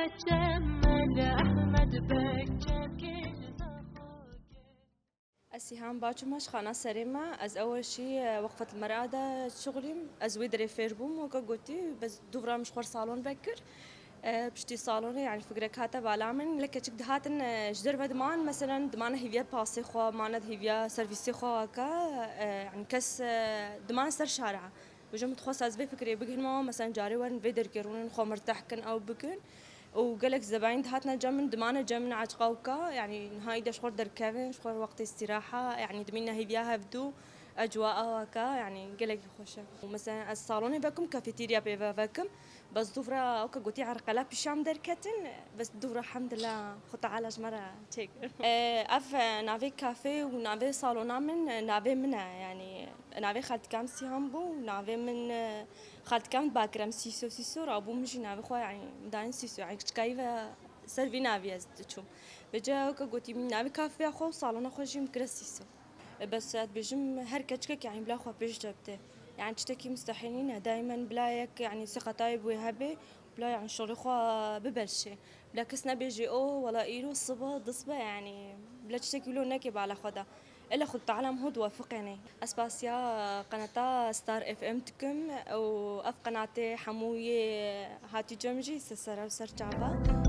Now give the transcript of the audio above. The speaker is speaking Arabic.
جمل أحمد بكر السهام باچماش خانه سريمة از اول شي وقفة المرأة دا شغلي از ويدري فيربوم وكا قلتي بس دورا مشوار صالون بكر بشتي صالون يعني فكرة كاتا بالامن لك تشك دهاتن جدر دمان مثلا دمان هيفيا باسي خوا مانا هيفيا سيرفيسي خوا كا يعني كس دمان سر شارع وجم تخص از بي فكري بكن ما مثلا جاري ورن فيدر كيرون خو مرتاح كن او بكن وقالك زباين دهاتنا جمن دمانة جمن عجقوكا يعني هاي دشخور دركبن شخور وقت استراحة يعني دمينا هي بياها بدو أجواء وكا يعني قالك خوشة ومثلا الصالون بكم كافيتيريا بيفا بكم بس دفرة أوكا قوتي عرقلا بشام دركتن بس دفرة الحمد لله خط على جمرة تيك أف نافي كافيه ونافي صالونا من نافي منها يعني نافي خالت كام سيهامبو ونافي من خالت كام باكرم سيسو رابو مشي نافي خوا يعني داين سيسو يعني كايفا سيرفي نافي أزدتشوم بجا أوكا قوتي من نافي كافيه خو صالونا خوشي مكرا سيسو بس بيجم هر كتشكك يعني بلا خوا بيج جبته يعني تشتكي مستحيلين دائما بلايك يعني ثقة طيب وهبة بلا يعني شغل خوا ببلشة بلا كسنا بيجي ولا إيرو الصبا ضصبة يعني بلا تشتكي له نكب على خدا إلا خد تعلم هو توافق يعني أسباسيا قناة ستار اف ام تكم أو أف قناة حموية هاتي جمجي سسرة وسر جعبا